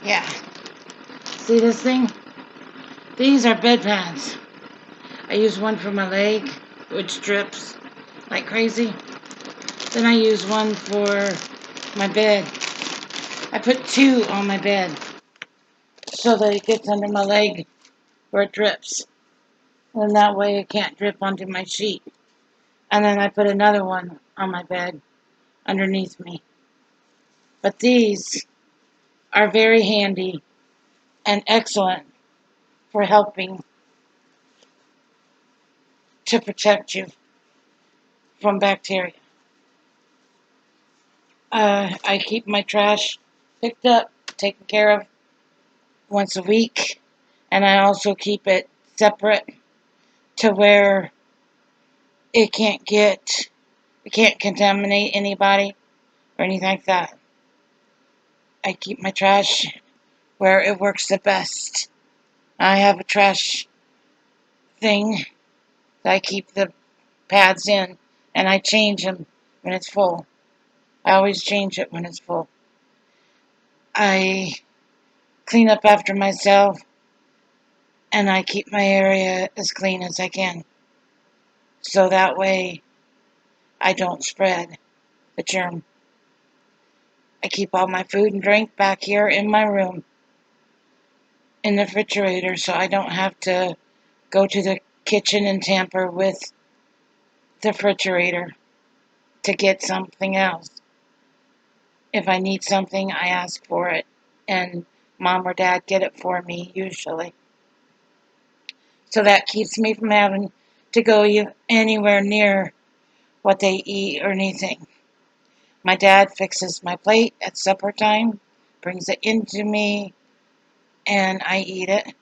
Yeah. See this thing? These are bed pads. I use one for my leg, which drips like crazy. Then I use one for my bed. I put two on my bed so that it gets under my leg where it drips. And that way it can't drip onto my sheet. And then I put another one on my bed underneath me. But these are very handy and excellent for helping to protect you from bacteria. I keep my trash picked up, taken care of once a week, and I also keep it separate to where it can't contaminate anybody or anything like that. I keep my trash where it works the best. I have a trash thing that I keep the pads in, and I change them when it's full. I always change it when it's full. I clean up after myself, and I keep my area as clean as I can. So that way I don't spread the germ. I keep all my food and drink back here in my room in the refrigerator so I don't have to go to the kitchen and tamper with the refrigerator to get something else. If I need something, I ask for it, and mom or dad get it for me usually. So that keeps me from having to go anywhere near what they eat or anything. My dad fixes my plate at supper time, brings it into me, and I eat it.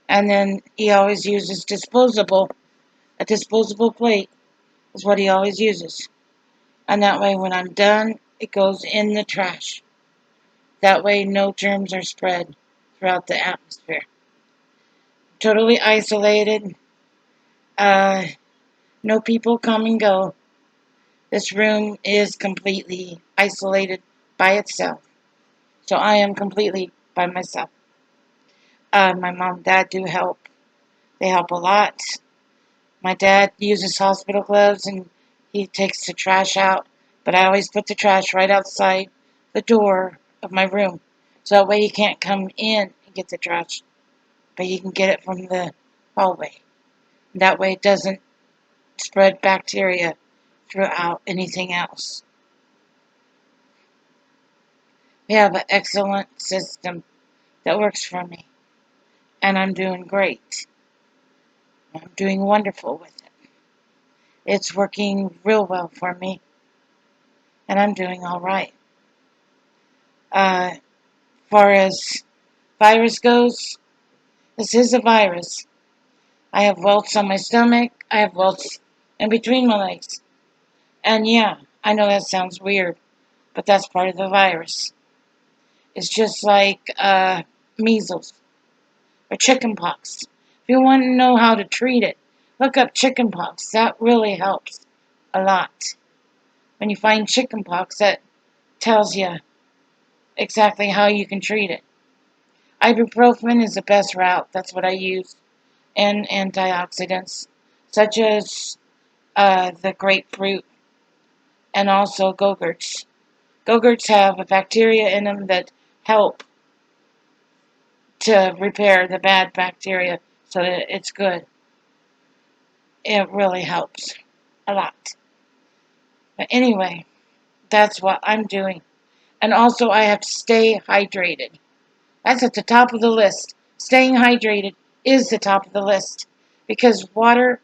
And then he always uses a disposable plate is what he always uses. And that way when I'm done, it goes in the trash. That way no germs are spread throughout the atmosphere. Totally isolated. Uh, no people come and go. This room is completely isolated by itself. So I am completely by myself. My mom and dad do help. They help a lot. My dad uses hospital gloves and he takes the trash out, but I always put the trash right outside the door of my room. So that way he can't come in and get the trash, but he can get it from the hallway. That way it doesn't spread bacteria throughout anything else. We have an excellent system that works for me, and I'm doing great. I'm doing wonderful with it. It's working real well for me, and I'm doing all right. Far as virus goes, this is a virus. I have welts on my stomach. I have welts in between my legs. And yeah, I know that sounds weird, but that's part of the virus. It's just like measles or chickenpox. If you want to know how to treat it, look up chickenpox. That really helps a lot. When you find chickenpox, that tells you exactly how you can treat it. Ibuprofen is the best route. That's what I use. And antioxidants, such as the grapefruit and also Go-Gurts. Go-Gurts have a bacteria in them that help to repair the bad bacteria so that it's good. It really helps a lot. But anyway, that's what I'm doing. And also, I have to stay hydrated. That's at the top of the list. Staying hydrated is the top of the list because water,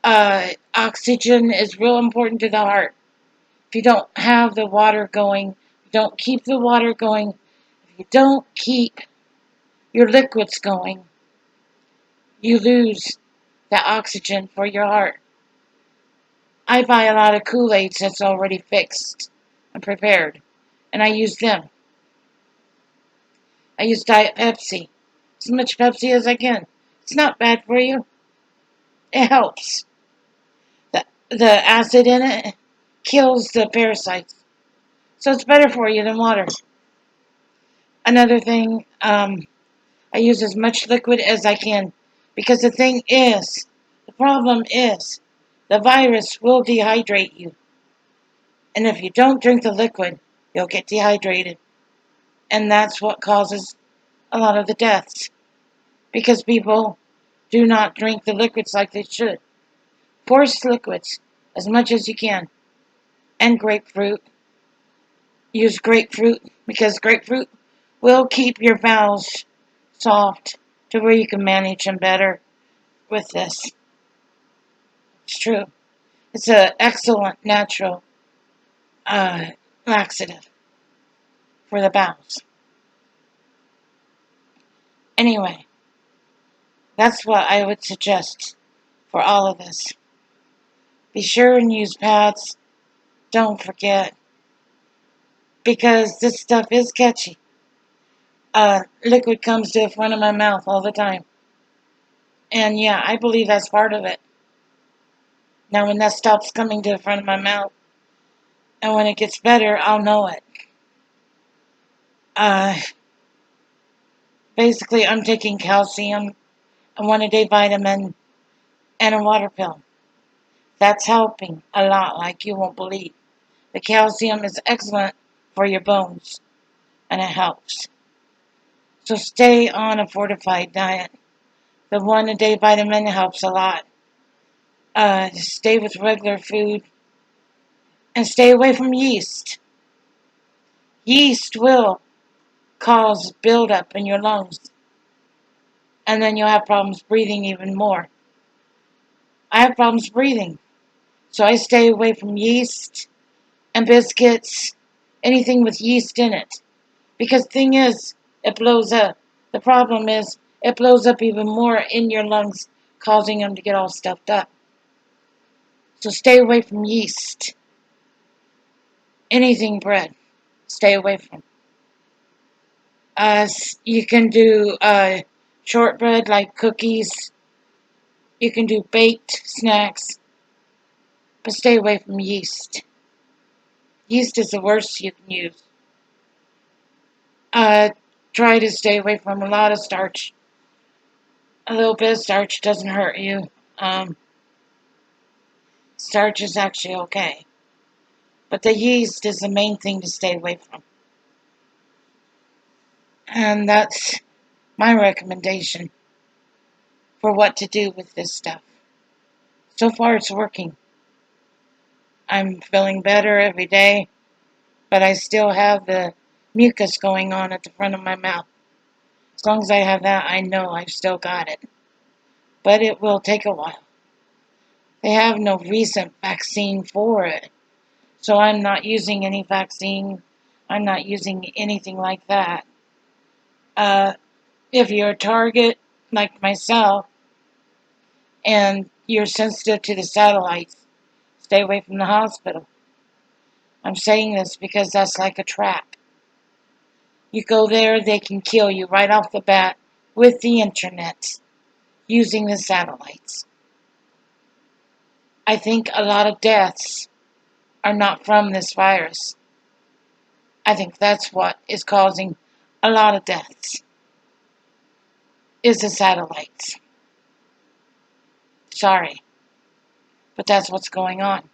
oxygen is real important to the heart. If you don't have the water going, you don't keep the water going, if you don't keep your liquids going, you lose the oxygen for your heart. I buy a lot of Kool-Aids that's already fixed and prepared, and I use them. I use Diet Pepsi. As much Pepsi as I can. It's not bad for you. It helps. The acid in it kills the parasites. So it's better for you than water. Another thing, I use as much liquid as I can because the problem is, the virus will dehydrate you. And if you don't drink the liquid, you'll get dehydrated. And that's what causes a lot of the deaths because people do not drink the liquids like they should. Force liquids as much as you can. And grapefruit. Use grapefruit because grapefruit will keep your bowels soft to where you can manage them better with this. It's true. It's an excellent natural uh, laxative for the bowels. Anyway, that's what I would suggest for all of this. Be sure and use pads. Don't forget, because this stuff is catchy. Liquid comes to the front of my mouth all the time. And yeah, I believe that's part of it. Now, when that stops coming to the front of my mouth, and when it gets better, I'll know it. Uh, Basically, I'm taking calcium, a 1 a day vitamin, and a water pill. That's helping a lot, like you won't believe. The calcium is excellent for your bones, and it helps. So stay on a fortified diet. The 1 a day vitamin helps a lot. Stay with regular food and stay away from yeast. Yeast will cause buildup in your lungs, and then you'll have problems breathing even more. I have problems breathing, so I stay away from yeast and biscuits, anything with yeast in it. Because the thing is, it blows up. The problem is, it blows up even more in your lungs, causing them to get all stuffed up. So stay away from yeast. Anything bread, stay away from. You can do shortbread like cookies. You can do baked snacks, but stay away from yeast. Yeast is the worst you can use. Uh, Try to stay away from a lot of starch. A little bit of starch doesn't hurt you. Um, Starch is actually okay. But the yeast is the main thing to stay away from. And that's my recommendation for what to do with this stuff. So far, it's working. I'm feeling better every day, but I still have the mucus going on at the front of my mouth. As long as I have that, I know I've still got it. But it will take a while. They have no recent vaccine for it. So I'm not using any vaccine. I'm not using anything like that. Uh, if you're a target, like myself, and you're sensitive to the satellites, stay away from the hospital. I'm saying this because that's like a trap. You go there, they can kill you right off the bat with the internet using the satellites. I think a lot of deaths are not from this virus. I think that's what is causing a lot of deaths is the satellites. Sorry, but that's what's going on.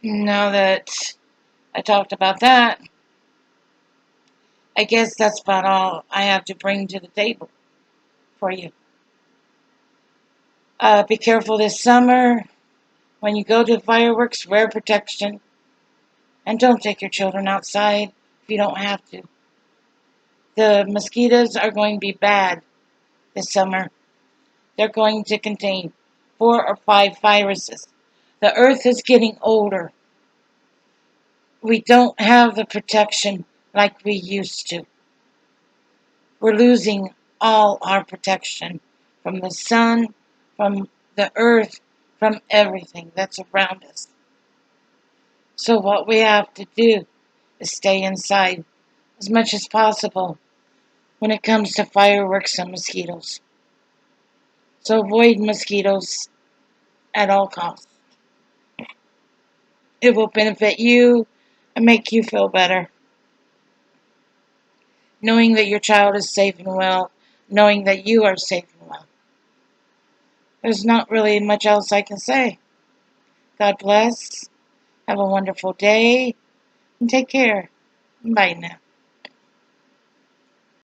Now that I talked about that, I guess that's about all I have to bring to the table for you. Be careful this summer. When you go to fireworks, wear protection. And don't take your children outside if you don't have to. The mosquitoes are going to be bad this summer. They're going to contain 4 or 5 viruses. The earth is getting older. We don't have the protection like we used to. We're losing all our protection from the sun, from the earth, from everything that's around us. So what we have to do is stay inside as much as possible when it comes to fireworks and mosquitoes. So avoid mosquitoes at all costs. It will benefit you and make you feel better. Knowing that your child is safe and well, knowing that you are safe and well. There's not really much else I can say. God bless. Have a wonderful day and take care. Bye now.